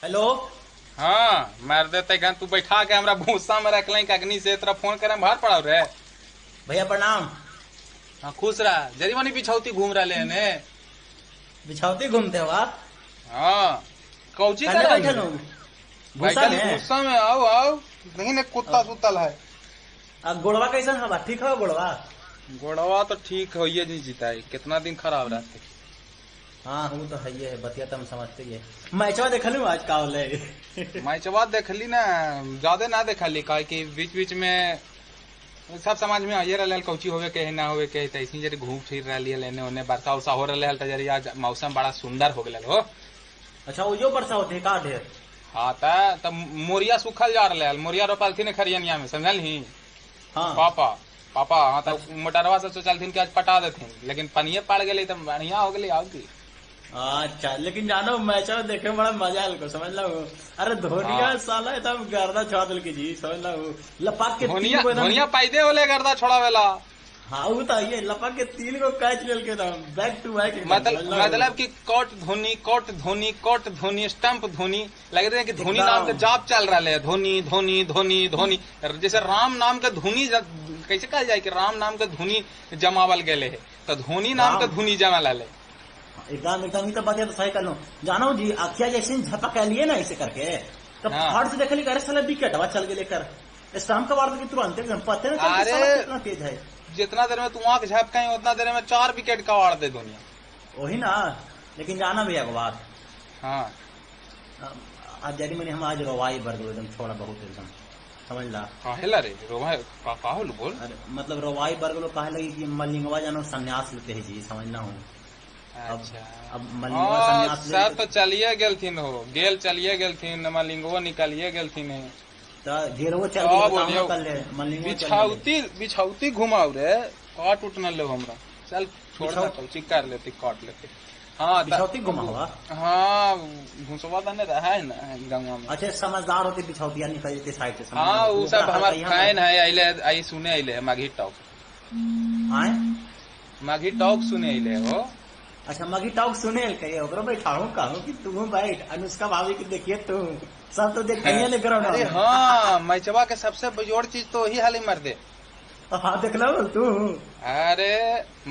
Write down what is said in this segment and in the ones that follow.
Hello. हाँ मार देते गन तू बैठा के हमरा भूसा में रख लें अग्नि से तेरा फोन करे में बाहर पड़ा रे। भैया प्रणाम। हाँ खुश रहा जरी मनी बिछौती घूम रहे ने। बिछौती घूमते हो आप? हाँ कौची कन्ने कर बैठे रहे लो भूसा बैठल में। भूसा में आओ आओ नहीं ने कुत्ता सुतल है। गोड़वा कैसन हवा? ठीक हो गोड़वा? गोड़वा तो ठीक हो ये नहीं जीता है कितना दिन खराब रहते। हाँ हूँ तो है ही है, बतिया तो हम समझते ही है। मैचवा देख लू आज का होले। मैचवा देखली ना ज्यादा ना देखली का कि बीच बीच में सब समाज में आइए रहे कौची होवे के ना होवे के ऐसी जरी घूम फिर रही है लेने उन्हें वर्षा उर्षा हो रहा है जरी आज मौसम बड़ा सुंदर हो गया हो। अच्छा वो यो वर्षा होते का ढेर? हाँ तब मोरिया सूखल जा रहा है मोरिया रोपल थी खरियनिया में समझल ही। हाँ पापा पापा हाँ तो मोटरवा से सोचल थी कि आज पटा देते लेकिन पनिये पड़ गई तो बढ़िया हो गई आओगी। अच्छा लेकिन जानो मैचवा देखे में बड़ा मजा आयल को समझ लो। अरे धोनिया हाँ। साला एकदम गर्दा छोड़ा दिल की जी समझ लो। लपक के धोनिया तीन को एकदम। धोनिया पैदे होले गर्दा छोड़ा वेला। हाँ वो तो ये लपक के तीन को कैच लेल के एकदम बैक टू बैक। मतलब कि कोट धोनी स्टंप धोनी लग रहे हैं कि धोनी नाम के जाप चल रहा है धोनी धोनी धोनी धोनी जैसे राम नाम के धोनी कैसे कहा जाए कि राम नाम के धोनी जमावल गए है तो धोनी नाम के धोनी जमाल है। एकदम एकदम ही तो बात है तो सही कर लो। जानो जी अखिया जैसे झपक लिए ना ऐसे करके तो हाँ। फट से देखली करे साला विकेट हवा चल गए लेकर स्टंप का वार के तुरंत एकदम पते ना चल अरे साला कितना तेज है। जितना देर में तू आंख झपकाई उतना देर में 4 विकेट कवाड़ दे दुनिया। वही ना। लेकिन जाना भैया को बात हाँ आज जरी मैंने हम आज रवाई भर दो एकदम छोड़ा बहुत एकदम समझ ला। काहेला रे रोवा काहुल बोल। अरे मतलब रवाई भर गलो काहे लगी कि मलिंगवा जानो संन्यास लेते है जी समझना हूँ। अच्छा अब मलिंगवा हाँ संन्यास सर तो चलिए गेलथिन हो गेल चलिए गेलथिन मलिंगो निकलिए गेलथिन है। तो घेरवो चल हाँ, गए बोलियो। कर ले मलिंगवा चल बिछौती बिछौती घुमाओ रे काट उठ न लो हमरा चल छोड़ बिछौ- ना कौची कर लेते काट लेते। हाँ बिछौती घुमा हुआ। हाँ घुसवा दने रहा है ना गंगा में। अच्छा समझदार होते बिछौतिया निकल जेते साइड से हाँ वो सब हमारे फैन है अले आई सुने अले माघी टॉक आए। माघी टॉक सुने अले हो। अच्छा मगी टॉक सुने कहिए ओकरो बैठाऊं कहूं कि तू बैठ अनुष्का भाभी की देखिए तू सब तो देख कहिए ले करो अरे हाँ मैचवा के सबसे बेजोड़ चीज तो वही हाल मर दे। हाँ देख लो तू। अरे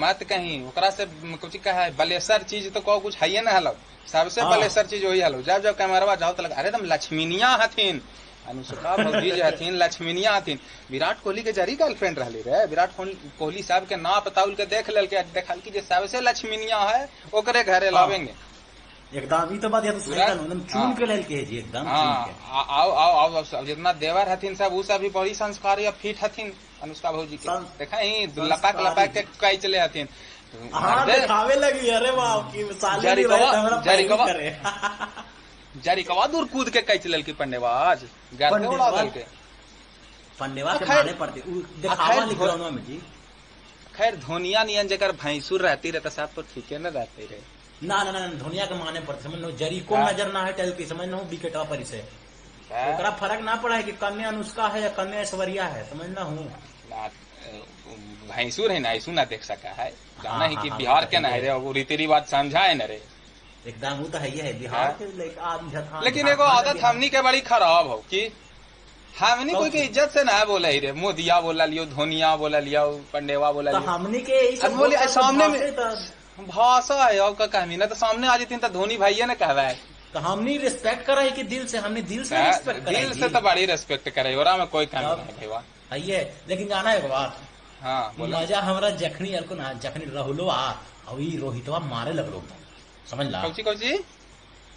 मत कहीं ओकरा से कुछ कहा है बलेसर चीज तो कहो कुछ है ना हलो सबसे हाँ। बलेसर चीज वही हलो जब जब कैमरवा जाओ तो लगा अरे तुम लक्ष्मीनिया हथिन अनुष्का भौजी जो हथिन लक्ष्मीनिया हथिन विराट कोहली के जरी गर्लफ्रेंड रहली रे विराट कोहली साहब के नाप ताउल के देख लेल के देखल की जे सबसे लक्ष्मीनिया है ओकरे घरे लावेंगे। एकदम ही तो बात है तो सही कर एकदम चुन के लेल के जी एकदम चुन के। हाँ आओ आओ आओ अब जितना देवर हथिन सब वो सब भी बड़ी संस्कारी फिट हथिन अनुष्का भौजी के देखा ही लपाक लपाक के कई चले हथिन। हाँ दिखावे लगी अरे वाह की साले जरी भी रहे कवा- तो हमरा जरी पहली कवा- करे। जारी कवा दूर कूद के कैच लेल की पंडेबाज गर्दे उड़ा दल के। पंडेवा के खैर- माने पड़ते दिखावा खैर लिखवानो में जी। खैर धोनिया नियन जकर भैंसुर रहती रहे तो सब तो ठीक है न रहते रहे। ना ना ना धोनिया के माने पड़ते समझ लो जरी को हाँ। नजर ना है टेल की समझ लो विकेटवा पर से ओकरा फर्क ना पड़ा है कि कन्या अनुष्का है या कन्या ऐश्वर्या है समझना हूँ। भैंसुर है ना ऐसू ना देख सका है जाना हाँ, ही कि हाँ, बिहार हाँ, के ना है रे वो रीति रिवाज समझा है न रे। एकदम वो तो है ही है बिहार के लेकिन एगो आदत हमनी के बड़ी खराब हो कि हमनी कोई के इज्जत से ना बोले ही रे मोदिया बोला लियो धोनिया बोला लियो पंडेवा बोला तो लियो हमनी के यही सब अब बोले बोलते सामने में तो भाषा है और का कहनी ना तो सामने आ जाती तो धोनी भाई ने कहवा है तो हमनी रिस्पेक्ट करा है कि दिल से हमने दिल से रिस्पेक्ट करा दिल से तो बड़ी रेस्पेक्ट करे ओरा में कोई कमी नहीं भैया। है ये लेकिन जाना है बात हाँ बोला मजा हमरा जखनी यार को ना जखनी राहुलो आ अभी रोहितवा मारे लगलो समझ ला कौची कौची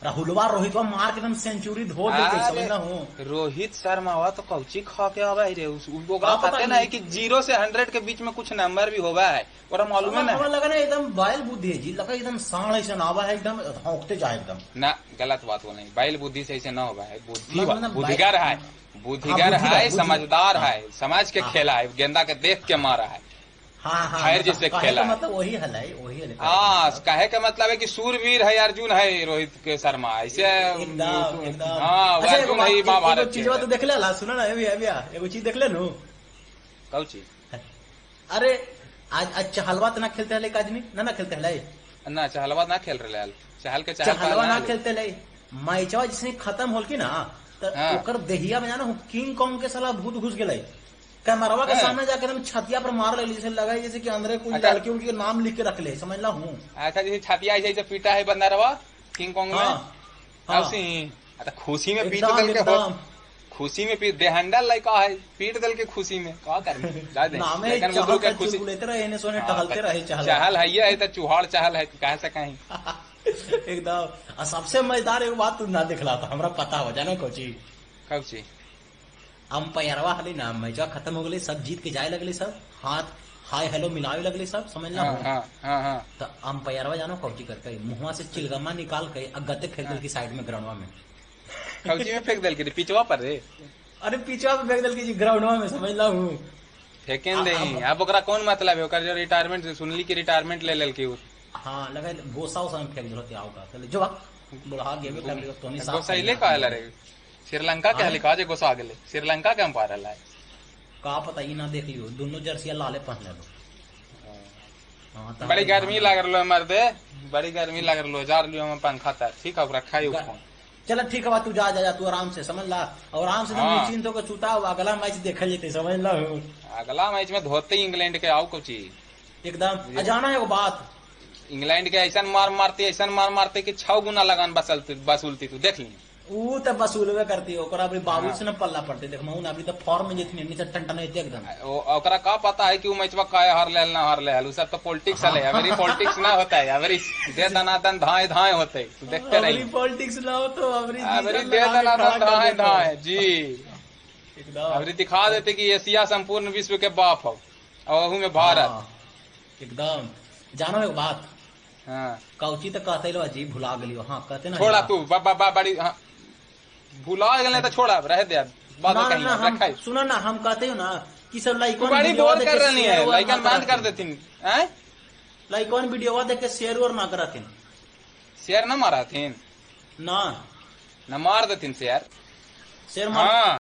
राहुलवा रोहितवा मार के एकदम सेंचुरी धो देते समझना हूँ। रोहित शर्मा हुआ तो कौची खा के आवा रे ओकरा हाँ, पता पता नहीं कि 0 से 100 के बीच में कुछ नंबर भी होगा है और मालूम है हमरा ना लगा ना एकदम बैल बुद्धि है जी लगा एकदम साढ़ ऐसा आवा है एकदम हौंकते जाए एकदम ना गलत बात वो नहीं बैल बुद्धि से ऐसे ना होगा है बुद्धि मतलब बुद्धिगर है बुद्धिगर हाँ, है बुद्धिगर, समझदार हाँ। है समाज के हाँ। खेला है गेंदा के देख के मारा है हाँ हाँ खैर जिससे कहे खेला का है। मतलब वही हल है वही हल है। हाँ कहे का मतलब है कि सूरवीर है अर्जुन है रोहित के शर्मा ऐसे एकदम एकदम। हाँ अच्छा, अर्जुन है महाभारत चीज तो देख ले सुना ना अभी अभी एगो चीज देख ले नु कौची अरे आज चहलवा तो ना खेलते है आज नहीं ना खेलते है ना चहलवा ना खेल रहे चहल के चहलवा ना खेलते है मैचवा जिसने खत्म होल की ना तो हाँ। ओकर देहिया में जाना किंग कॉन्ग के साला भूत घुस गए कैमरावा के हाँ। सामने जाके एकदम छतिया पर मार ले जैसे लगा जैसे कि अंदर कोई अच्छा। लड़की उड़की के नाम लिख के रख ले समझ ला हूँ। अच्छा जैसे छातिया ऐसे पीटा है बंदा रवा किंग कॉन्ग में हाँ हाँ अच्छा खुशी में पीट एकदम दल के हो एकदम खुशी में पीट देहंडल लड़का है पीट दल के खुशी में का करने जा दे नामे लेकिन बुजुर्ग के खुशी चुलबुलेते रहे इन्हें सोने टहलते रहे चहल है तो चूहाड़ चहल है कह सका ही एकदम। और सबसे मजेदार एक बात तू ना दिखला था हमरा पता हो जाना कोची कब ची अंपायरवा हली ना मैचवा खत्म हो गई सब जीत के जाए लगले सब हाथ हाय हेलो मिलावे लगले सब समझ ला हाँ हाँ हाँ हाँ तो अंपायरवा जानो कौची करके मुंहवा से चिलगमा निकाल के गत्ते फेंक दिल की साइड में ग्राउंडवा में कौची में फेंक दल के पिचवा पर रे अरे पीछवा पे फेंक दिल की ग्राउंडवा में समझ ला हूँ। फेंकें दे अब ओकरा कौन मतलब है ओकर जो रिटायरमेंट सुनली की रिटायरमेंट ले लेल की हाँ लगा गोसा उसा में फेंक दिलो त्याव का चले जो बुढ़ा गेबे कर लियो तोनी साहब गोसाइले कहल रे श्रीलंका के हलिका जे गोसा गेले श्रीलंका के अंपायर है का पता ही ना देख लियो दोनों जर्सिया लाले पहन लो। हाँ, तो बड़ी गर्मी लग रहा मर्दे बड़ी गर्मी लग रहा जार लियो हम पंखा तर ठीक है रखा ही फोन चल ठीक है तू जा जा जा तू आराम से समझ ला और आराम से हाँ। निश्चिंत होकर छूटा हुआ अगला मैच देखल जेते समझ ला अगला मैच में धोते ही इंग्लैंड के आओ कुछ एकदम जाना है वो बात इंग्लैंड के ऐसा मार मारते कि 6 गुना लगान बसूलती तू देख ली ऊ तो वसूलवे करती है ओकरा अभी बाबू से न पल्ला पड़ते देख मैं अभी तो फॉर्म में जितनी नीचे टन एकदम ओकरा का पता है कि वो मैचवा काहे हार ले ना हार ले उ सब तो पॉलिटिक्स है अवेरी पॉलिटिक्स ना होता है अवेरी दे दनादन धाए धाए होते तू देखते रही पॉलिटिक्स ना हो तो अवेरी दे दनादन धाए धाए जी एकदम अवेरी दिखा देते कि एशिया संपूर्ण विश्व के बाप हो और वहू में भारत हाँ, एकदम जानो एक बात हाँ कौची तो कहते लो जी भुला गलियो हाँ कहते ना छोड़ा तू बड़ी हाँ, भुला गए तो छोड़ा रह दे बाद में कहीं रखा है। सुना ना हम कहते हो ना कि सब तू लाइकॉन बड़ी बोल कर रही है लाइकन बंद कर देती लाइकॉन वीडियो देख के शेयर और ना करथिन शेयर न मारा थी ना न मार देती शेयर शेयर मार हाँ